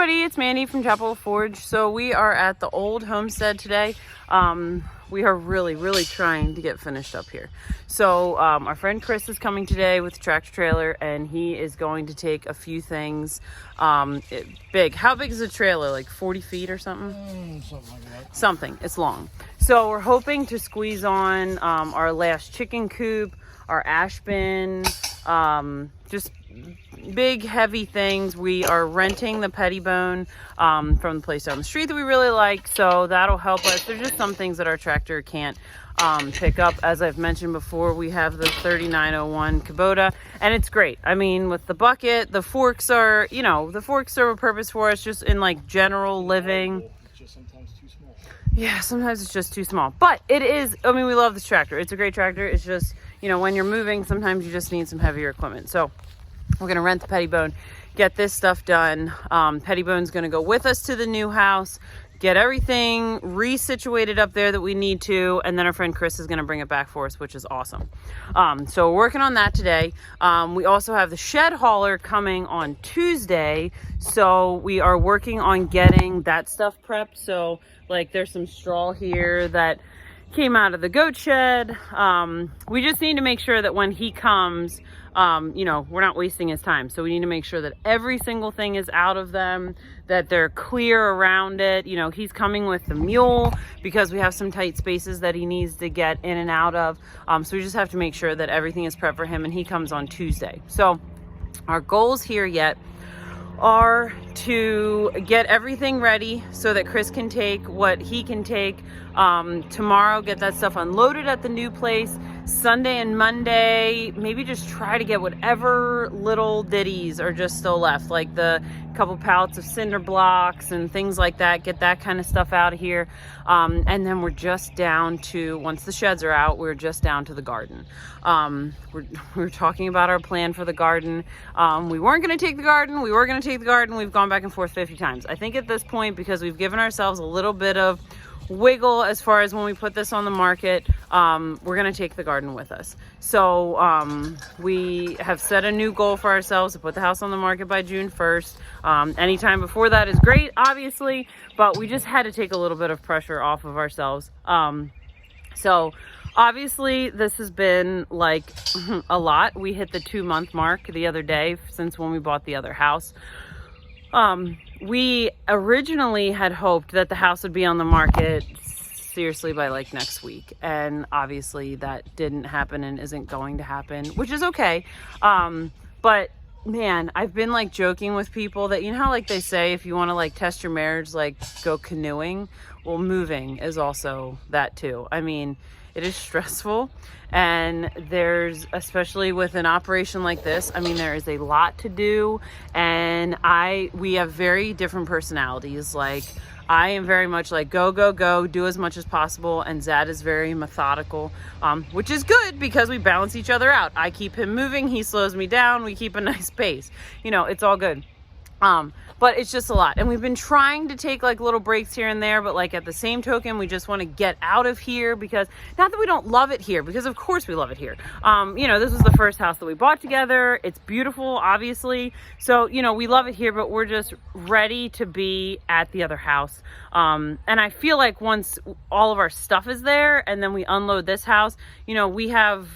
everybody, it's Mandy from Chapel Forge. So we are at the old homestead today. We are really trying to get finished up here. So our friend Chris is coming today with the tractor trailer, and he is going to take a few things big. How big is the trailer? Like 40 feet or something? Something like that. Something. It's long. So we're hoping to squeeze on our last chicken coop, our ash bin, just big heavy things. We are renting the Pettibone from the place down the street that we really like, so that'll help us. There's just some things that our tractor can't pick up. As I've mentioned before, we have the 3901 Kubota, and it's great. I mean, with the bucket, the forks are, the forks serve a purpose for us just in like general living. It's just sometimes too small. Yeah, sometimes it's just too small, but it is, I mean, we love this tractor. It's a great tractor. It's just, when you're moving, sometimes you just need some heavier equipment. So we're going to rent the Pettibone, get this stuff done. Pettibone's going to go with us to the new house, get everything resituated up there that we need to, and then our friend Chris is going to bring it back for us, which is awesome. So we're working on that today. We also have the shed hauler coming on Tuesday, so we are working on getting that stuff prepped. So like there's some straw here that came out of the goat shed. We just need to make sure that when he comes, we're not wasting his time. So we need to make sure that every single thing is out of them, that they're clear around it. He's coming with the mule because we have some tight spaces that he needs to get in and out of. So we just have to make sure that everything is prepped for him, and he comes on Tuesday. So our goals here yet are to get everything ready so that Chris can take what he can take tomorrow, get that stuff unloaded at the new place. Sunday and Monday, maybe just try to get whatever little ditties are just still left, like the couple pallets of cinder blocks and things like that, get that kind of stuff out of here. And then we're just down to, once the sheds are out, we're just down to the garden. We're talking about our plan for the garden. We weren't going to take the garden. We were going to take the garden. We've gone back and forth 50 times. I think at this point, because we've given ourselves a little bit of wiggle as far as when we put this on the market, we're going to take the garden with us. So we have set a new goal for ourselves to put the house on the market by June 1st. Anytime before that is great, obviously, but we just had to take a little bit of pressure off of ourselves. So obviously this has been like a lot. We hit the 2-month mark the other day since when we bought the other house. We originally had hoped that the house would be on the market seriously by like next week, and obviously that didn't happen and isn't going to happen, which is okay. But man, I've been like joking with people that, how like they say if you want to like test your marriage, like go canoeing. Well, moving is also that too. I mean, it is stressful, and there's, especially with an operation like this, I mean, there is a lot to do, and we have very different personalities. Like, I am very much like go, do as much as possible, and Zad is very methodical, which is good because we balance each other out. I keep him moving, he slows me down, we keep a nice pace. It's all good. But it's just a lot, and we've been trying to take like little breaks here and there, but like at the same token, we just want to get out of here, because not that we don't love it here, because of course we love it here. This was the first house that we bought together. It's beautiful, obviously. So, we love it here, but we're just ready to be at the other house. And I feel like once all of our stuff is there and then we unload this house, we have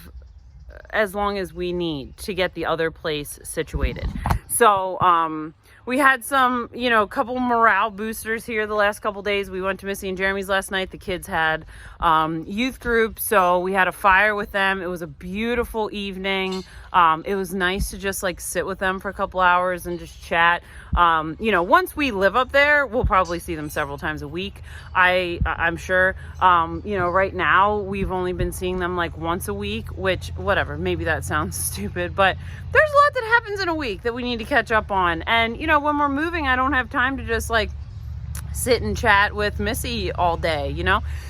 as long as we need to get the other place situated. So, we had some, couple morale boosters here the last couple days. We went to Missy and Jeremy's last night. The kids had youth group, so we had a fire with them. It was a beautiful evening. It was nice to just like sit with them for a couple hours and just chat. Once we live up there, we'll probably see them several times a week. I'm sure. Right now we've only been seeing them like once a week, which, whatever, maybe that sounds stupid, but there's a lot that happens in a week that we need to catch up on. And, when we're moving, I don't have time to just like sit and chat with Missy all day,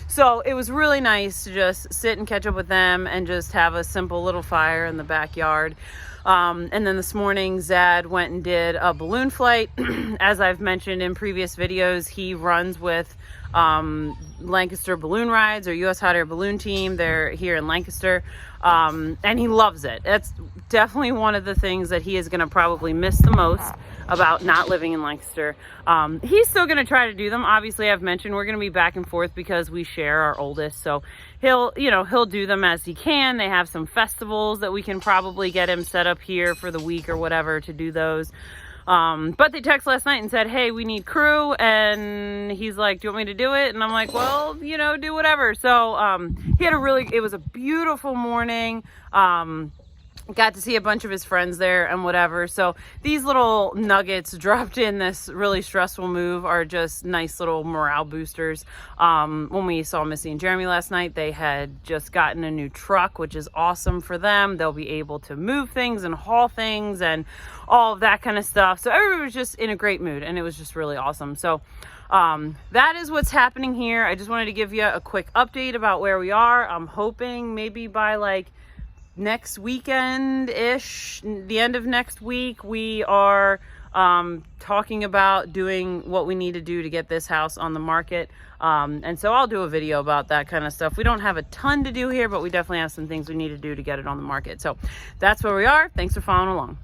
So it was really nice to just sit and catch up with them and just have a simple little fire in the backyard. And then this morning, Zad went and did a balloon flight. As I've mentioned in previous videos, he runs with Lancaster Balloon Rides, or U.S. Hot Air Balloon Team. They're here in Lancaster. And he loves it. That's definitely one of the things that he is going to probably miss the most about not living in Lancaster. He's still going to try to do them. Obviously, I've mentioned we're going to be back and forth because we share our oldest. So he'll do them as he can. They have some festivals that we can probably get him set up here for the week or whatever to do those. But they texted last night and said, hey, we need crew. And he's like, do you want me to do it? And I'm like, well, do whatever. So, it was a beautiful morning. Got to see a bunch of his friends there and whatever. So these little nuggets dropped in this really stressful move are just nice little morale boosters. When we saw Missy and Jeremy last night, they had just gotten a new truck, which is awesome for them. They'll be able to move things and haul things and all of that kind of stuff. So everybody was just in a great mood, and it was just really awesome. So that is what's happening here. I just wanted to give you a quick update about where we are. I'm hoping maybe by like next weekend-ish, the end of next week, we are talking about doing what we need to do to get this house on the market. And so I'll do a video about that kind of stuff. We don't have a ton to do here, but we definitely have some things we need to do to get it on the market. So that's where we are. Thanks for following along.